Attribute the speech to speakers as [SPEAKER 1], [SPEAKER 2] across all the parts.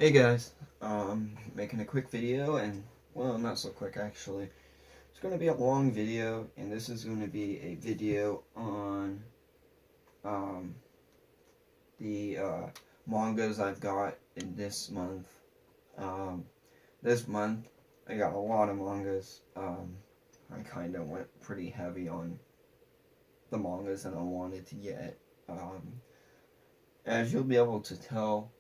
[SPEAKER 1] Hey guys, making a quick video and, well, not so quick actually. It's going to be a long video, and this is going to be a video on um, the mangas I've got in this month. Um, this month I got a lot of mangas. I kind of went pretty heavy on the mangas that I wanted to get. As you'll be able to tell,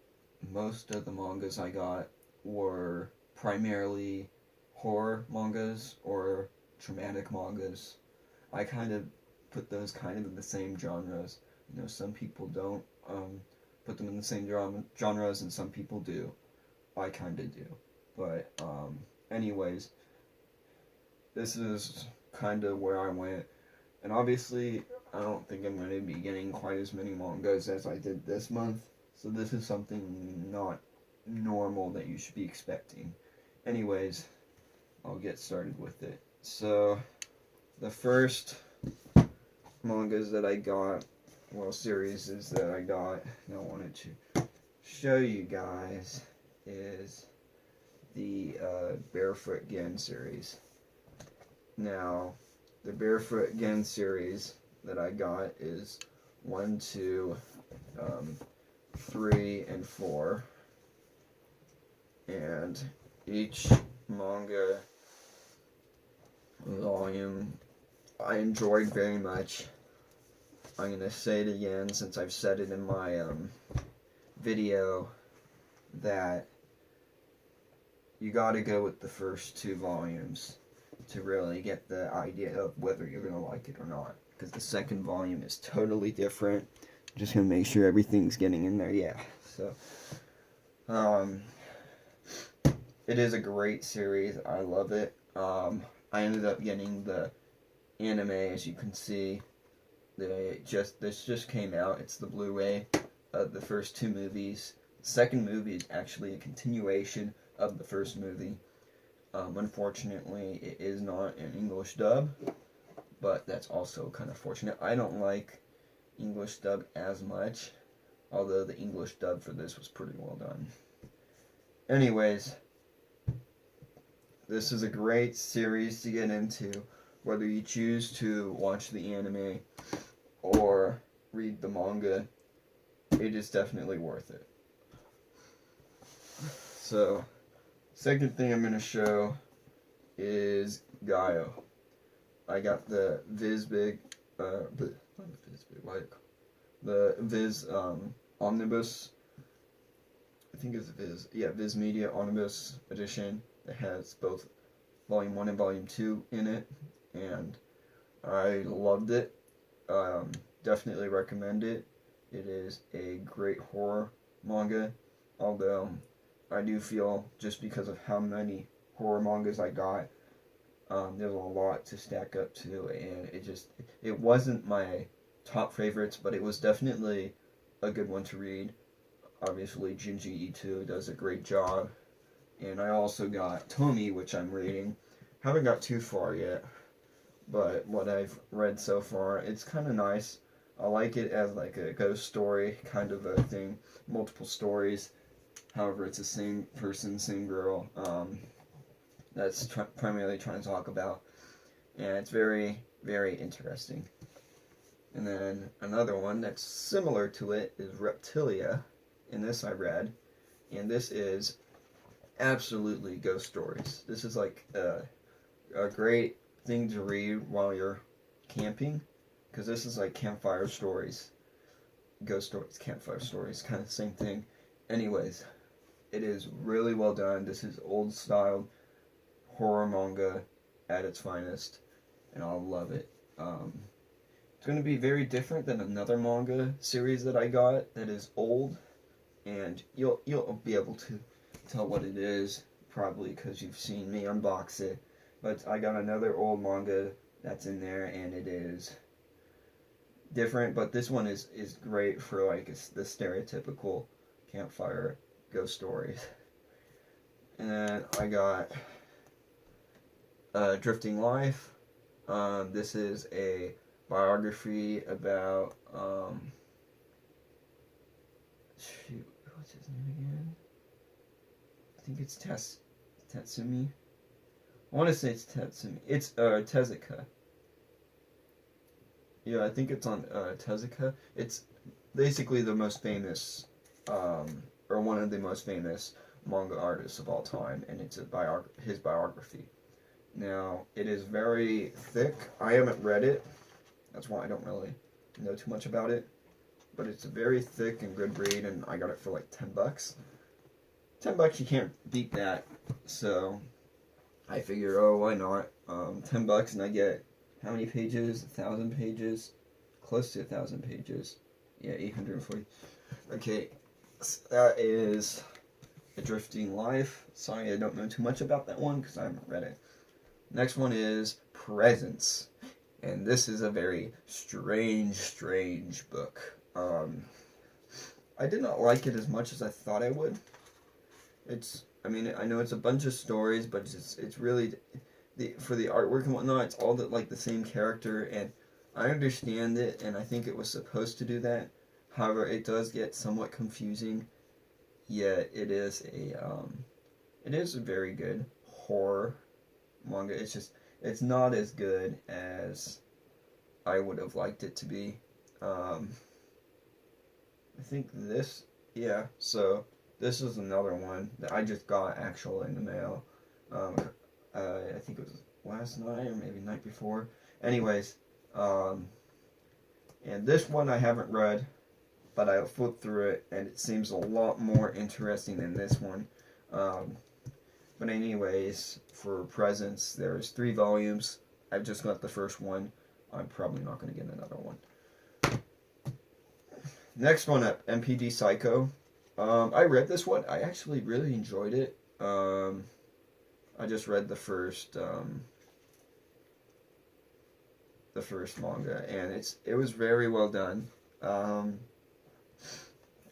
[SPEAKER 1] most of the mangas I got were primarily horror mangas or dramatic mangas. I kind of put those kind of in the same genres. Some people don't put them in the same genres, and some people do. I kind of do. But, anyways, this is kind of where I went. And obviously, I don't think I'm going to be getting quite as many mangas as I did this month. So this is something not normal that you should be expecting. Anyways, I'll get started with it. So, the first mangas that I got, well, series that I got, and I wanted to show you guys, is the Barefoot Gen series. Now, the Barefoot Gen series that I got is 1, 2, 3, and 4. And each manga volume I enjoyed very much. I'm going to say it again since I've said it in my video that you got to go with the first 2 volumes to really get the idea of whether you're going to like it or not. Because the second volume is totally different. Just going to make sure everything's getting in there. Yeah. So, it is a great series. I love it. I ended up getting the anime, as you can see. This just came out. It's the Blu-ray of the first 2 movies. The second movie is actually a continuation of the first movie. Unfortunately, it is not an English dub, but that's also kind of fortunate. I don't like English dub as much, although the English dub for this was pretty well done. Anyways, this is a great series to get into, whether you choose to watch the anime or read the manga. It is definitely worth it. So, second thing I'm going to show is Gaio. I got the the Viz Omnibus, I think it's Viz Media Omnibus Edition. It has both Volume 1 and Volume 2 in it, and I loved it. Definitely recommend it. It is a great horror manga, although I do feel, just because of how many horror mangas I got, there's a lot to stack up to, and it wasn't my top favorites, but it was definitely a good one to read. Obviously, Junji Ito does a great job. And I also got Tomi, which I'm reading. Haven't got too far yet, but what I've read so far, it's kind of nice. I like it as like a ghost story kind of a thing, multiple stories. However, it's the same person, same girl. That's primarily trying to talk about, and it's very, very interesting. And then another one that's similar to it is Reptilia, and this I read, and this is absolutely ghost stories. This is like a great thing to read while you're camping, because this is like campfire stories. Ghost stories, campfire stories, kind of the same thing. Anyways, it is really well done. This is old style horror manga at its finest, and I love it. It's going to be very different than another manga series that I got that is old, and you'll be able to tell what it is, probably because you've seen me unbox it. But I got another old manga that's in there, and it is different, but this one is great for like the stereotypical campfire ghost stories. And then I got Drifting Life. This is a biography about shoot, what's his name again? think it's Tatsumi. I want to say it's Tatsumi. It's Tezuka. Yeah, I think it's on Tezuka. It's basically the most famous, or one of the most famous manga artists of all time, and it's his biography. Now, it is very thick. I haven't read it. That's why I don't really know too much about it. But it's a very thick and good read, and I got it for like $10. $10, you can't beat that. So I figure, oh, why not? $10, and I get how many pages? 1,000 pages, close to 1,000 pages. Yeah, 840. Okay, so that is A Drifting Life. Sorry, I don't know too much about that one because I haven't read it. Next one is Presence, and this is a very strange book. I did not like it as much as I thought I would. I know it's a bunch of stories, but it's really for the artwork and whatnot. It's all like the same character, and I understand it, and I think it was supposed to do that. However, it does get somewhat confusing. Yet it is a very good horror manga. It's not as good as I would have liked it to be. I think this, yeah, so this is another one that I just got actually in the mail. I think it was last night or maybe night before. Anyways, and this one I haven't read, but I flipped through it and it seems a lot more interesting than this one. But anyways, for Presence, there's 3 volumes. I've just got the first one. I'm probably not going to get another one. Next one up, MPD Psycho. I read this one. I actually really enjoyed it. I just read the first manga, and it was very well done. I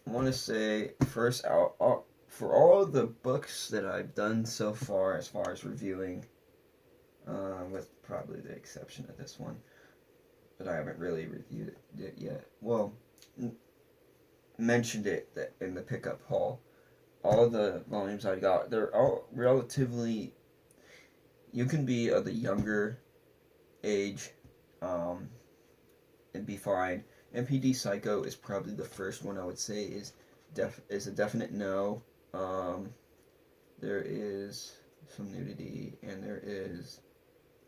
[SPEAKER 1] want to say first out for all of the books that I've done so far as reviewing, with probably the exception of this one, but I haven't really reviewed it yet. Well, mentioned it in the pickup haul. All of the volumes I got, they're all relatively. You can be of the younger age, and be fine. MPD Psycho is probably the first one I would say is a definite no. There is some nudity, and there is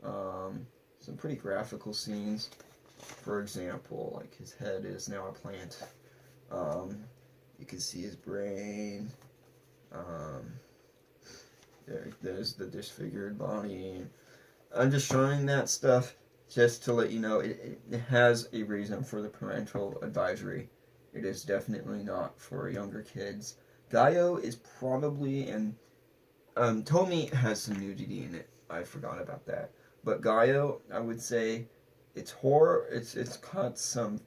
[SPEAKER 1] some pretty graphical scenes. For example, like his head is now a plant. You can see his brain. There's the disfigured body. I'm just showing that stuff just to let you know it has a reason for the parental advisory. It is definitely not for younger kids. Gaio is probably, and Tomi has some nudity in it. I forgot about that. But Gaio, I would say, it's horror. It's got some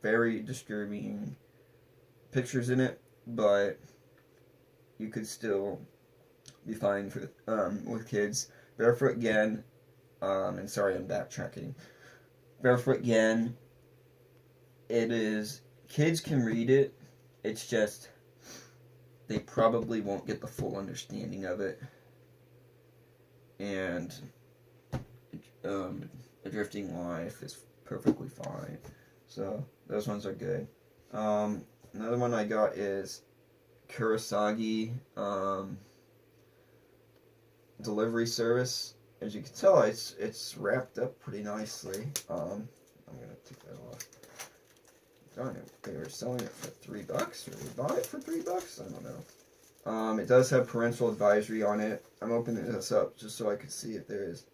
[SPEAKER 1] very disturbing pictures in it, but you could still be fine for with kids. Barefoot Gen, and sorry I'm backtracking. Barefoot Gen, kids can read it. It's just they probably won't get the full understanding of it. And A Drifting Life is perfectly fine. So those ones are good. Another one I got is Kurosagi Delivery Service. As you can tell, it's wrapped up pretty nicely. I'm gonna take that off. Darn it, they were selling it for $3, or we bought it for $3? I don't know. It does have parental advisory on it. I'm opening this up just so I can see if there is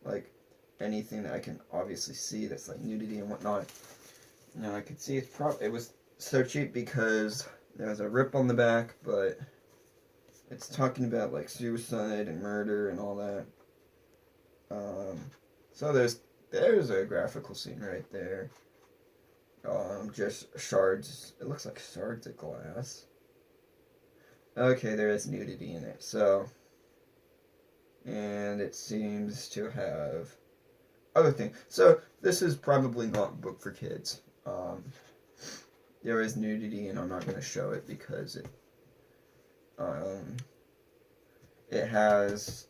[SPEAKER 1] like anything that I can obviously see that's like nudity and whatnot. Now I can see it was so cheap because there's a rip on the back, but it's talking about like suicide and murder and all that. So there's a graphical scene right there. Just shards. It looks like shards of glass. Okay, there is nudity in it. So, and it seems to have other things. So this is probably not a book for kids. There is nudity, and I'm not going to show it because it. it has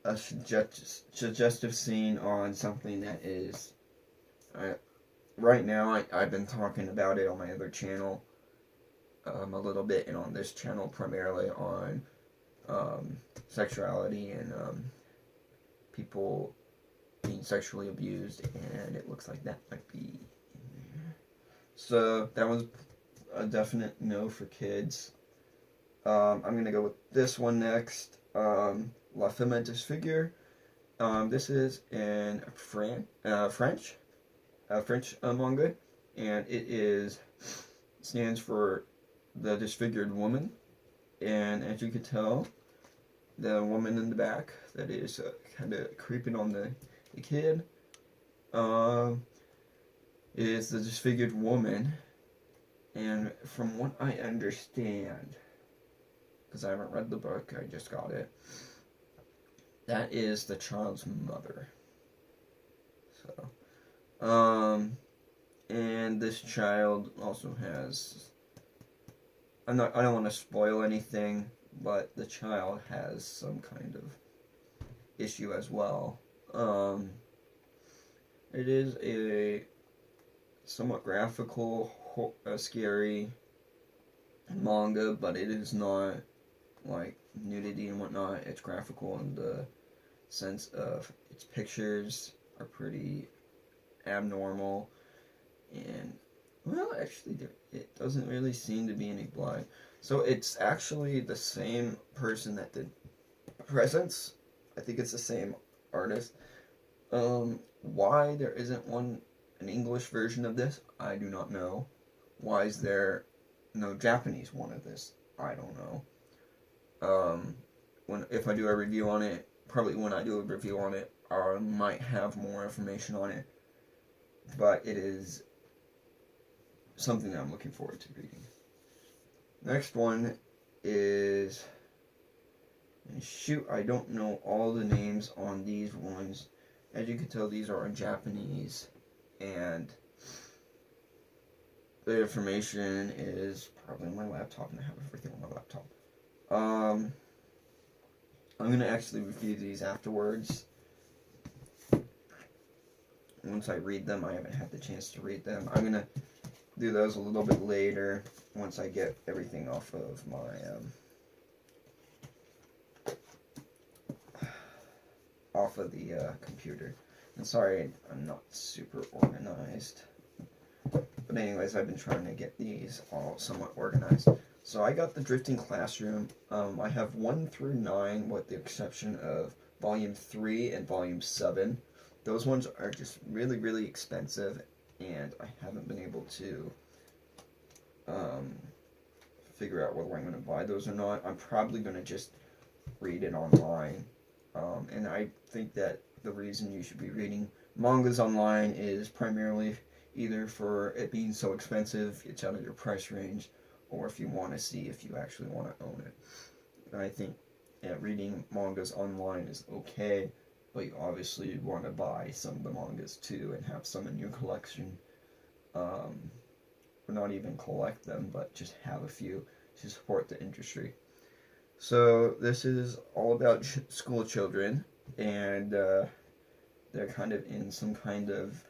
[SPEAKER 1] a suggestive scene on something that is, right now I've been talking about it on my other channel a little bit, and on this channel primarily on sexuality and people being sexually abused, and it looks like that might be in there. So that was a definite no for kids. I'm gonna go with this one next. La Femme Disfigure. This is in French manga, and it stands for the disfigured woman. And as you can tell, the woman in the back that is kind of creeping on the kid is the disfigured woman. And from what I understand, because I haven't read the book, I just got it, that is the child's mother. So, and this child also has, I don't want to spoil anything, but the child has some kind of issue as well. It is a somewhat graphical, scary manga, but it is not like nudity and whatnot. It's graphical in the sense of its pictures are pretty abnormal, and well, actually it doesn't really seem to be any blood. So it's actually the same person that did Presents. I think it's the same artist. Why there isn't an English version of this, I do not know. Why is there no Japanese one of this? I don't know. If I do a review on it, probably when I do a review on it, I might have more information on it. But it is something that I'm looking forward to reading. Next one is, shoot, I don't know all the names on these ones. As you can tell, these are in Japanese, and the information is probably on my laptop, and I have everything on my laptop. I'm going to actually review these afterwards. Once I read them, I haven't had the chance to read them. I'm going to do those a little bit later, once I get everything off of my, off of the computer. And sorry, I'm not super organized. But anyways, I've been trying to get these all somewhat organized. So I got the Drifting Classroom. I have 1 through 9, with the exception of Volume 3 and Volume 7. Those ones are just really, really expensive, and I haven't been able to figure out whether I'm going to buy those or not. I'm probably going to just read it online. And I think that the reason you should be reading mangas online is primarily either for it being so expensive, it's out of your price range, or if you want to see if you actually want to own it. And I think reading mangas online is okay, but you obviously want to buy some of the mangas too and have some in your collection. Or not even collect them, but just have a few to support the industry. So this is all about school children, and they're kind of in some kind of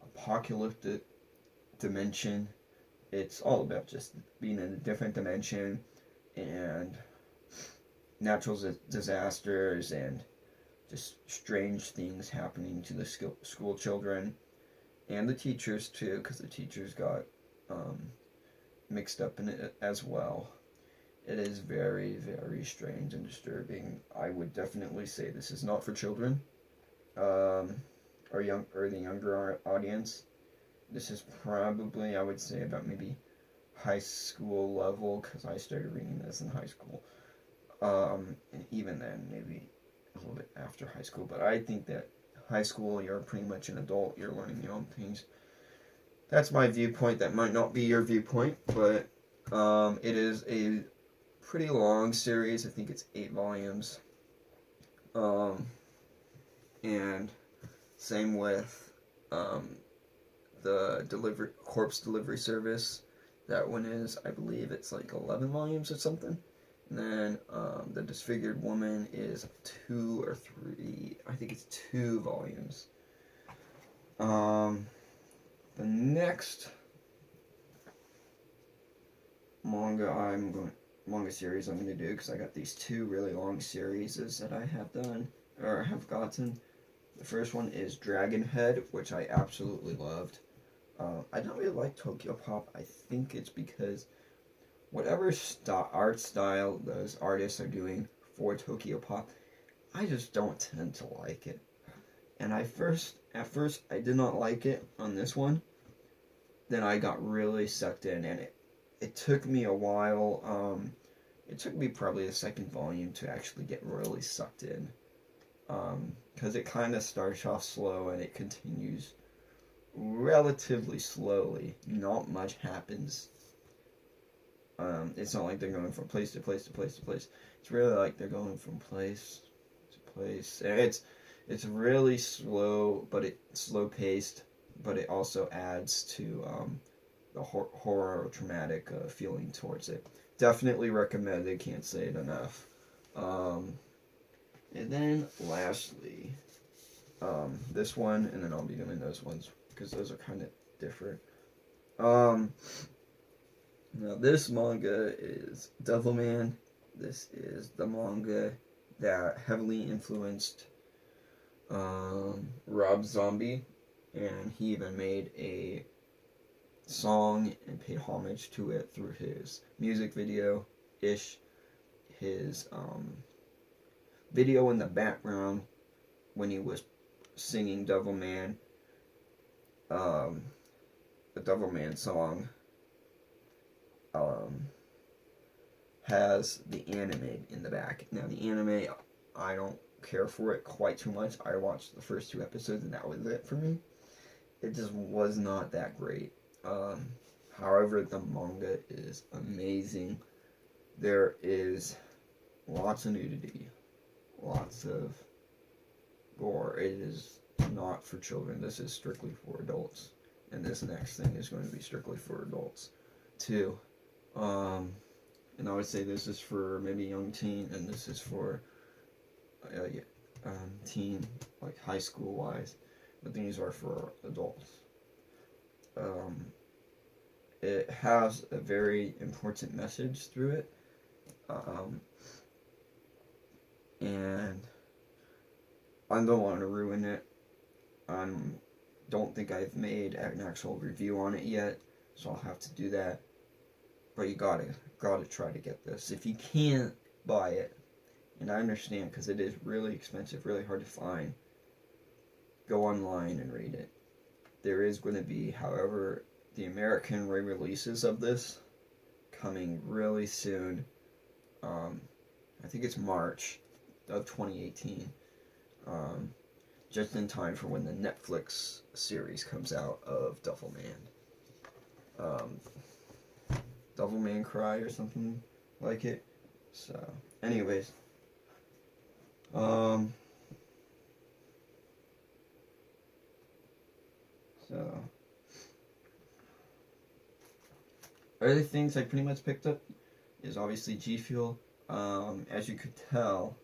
[SPEAKER 1] apocalyptic dimension. It's all about just being in a different dimension, and natural disasters, and just strange things happening to the school children, and the teachers too, because the teachers got mixed up in it as well. It is very, very strange and disturbing. I would definitely say this is not for children, or the younger audience. This is probably, I would say, about maybe high school level, because I started reading this in high school. And even then, maybe a little bit after high school. But I think that high school, you're pretty much an adult. You're learning your own things. That's my viewpoint. That might not be your viewpoint, but it is a pretty long series. I think it's 8 volumes. And same with the corpse delivery service. That one is, I believe it's like 11 volumes or something. And then the Disfigured Woman is 2 or 3. I think it's 2 volumes. The next manga series I'm going to do, because I got these 2 really long series that I have done or have gotten. The first one is Dragon Head, which I absolutely loved. I don't really like Tokyo Pop. I think it's because whatever art style those artists are doing for Tokyo Pop, I just don't tend to like it. And at first I did not like it on this one. Then I got really sucked in, and it took me a while. It took me probably the second volume to actually get really sucked in, because it kind of starts off slow and it continues relatively slowly. Not much happens. It's not like they're going from place to place to place to place. It's really like they're going from place to place. And it's really slow, but it's slow paced. But it also adds to the horror or traumatic feeling towards it. Definitely recommended. Can't say it enough. And then lastly, this one, and then I'll be doing those ones because those are kind of different. Now this manga is Devilman. This is the manga that heavily influenced Rob Zombie, and he even made a song and paid homage to it through his music video ish, his video in the background when he was singing Devilman, the Devilman song has the anime in the back. Now the anime, I don't care for it quite too much. I watched the first 2 episodes and that was it for me. It just was not that great. However, the manga is amazing. There is lots of nudity, lots of gore. It is not for children. This is strictly for adults. And this next thing is going to be strictly for adults too. And I would say this is for maybe young teen, and this is for teen, like high school wise. But these are for adults. It has a very important message through it. And I don't want to ruin it. I don't think I've made an actual review on it yet, so I'll have to do that. But you gotta try to get this. If you can't buy it, and I understand because it is really expensive, really hard to find, go online and read it. There is going to be, however, the American re-releases of this coming really soon. I think it's March of 2018. Just in time for when the Netflix series comes out of Devilman. Devilman Cry or something like it. So, anyways. So, other things I pretty much picked up is obviously G Fuel. As you could tell,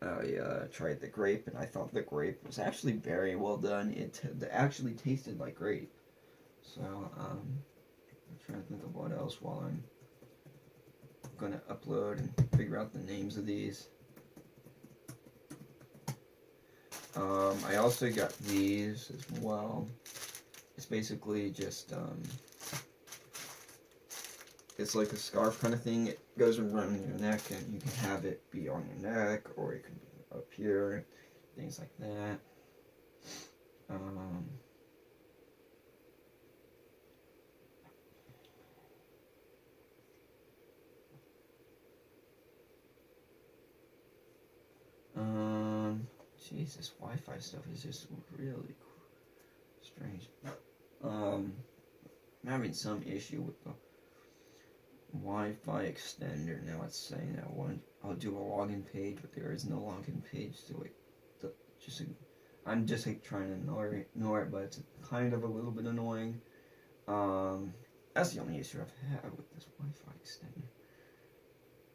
[SPEAKER 1] I tried the grape, and I thought the grape was actually very well done. It actually tasted like grape. So, I'm trying to think of what else while I'm gonna upload and figure out the names of these. I also got these as well. It's basically just, it's like a scarf kind of thing. It goes around your neck, and you can have it be on your neck, or it can be up here, things like that. Jesus, Wi-Fi stuff is just really strange. I'm having some issue with the Wi-Fi extender. Now it's saying I'll do a login page, but there is no login page to it. I'm just like trying to ignore it, but it's kind of a little bit annoying. That's the only issue I've had with this Wi-Fi extender.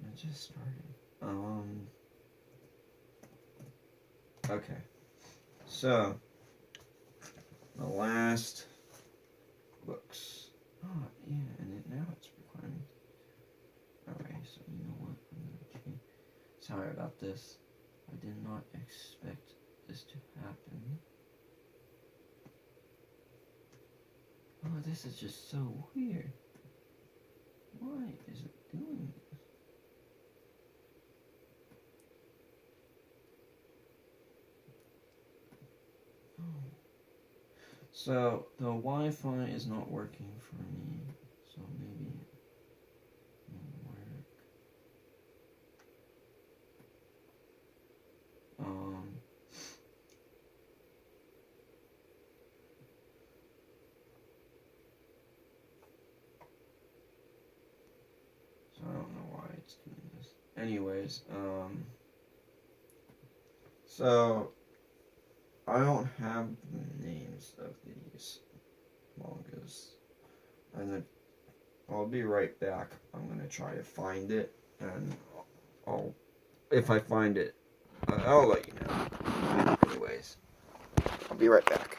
[SPEAKER 1] It just started. Okay. So, the last books. Oh, yeah, and now it's recording. Okay, so you know what? I'm gonna change. Sorry about this. I did not expect this to happen. Oh, this is just so weird. Why is it doing this? Oh. So, the Wi-Fi is not working for me. So maybe it won't work. So I don't know why it's doing this. Anyways, so I don't have the names of these mangas. And I'll be right back. I'm gonna try to find it, and if I find it, I'll let you know. Anyways, I'll be right back.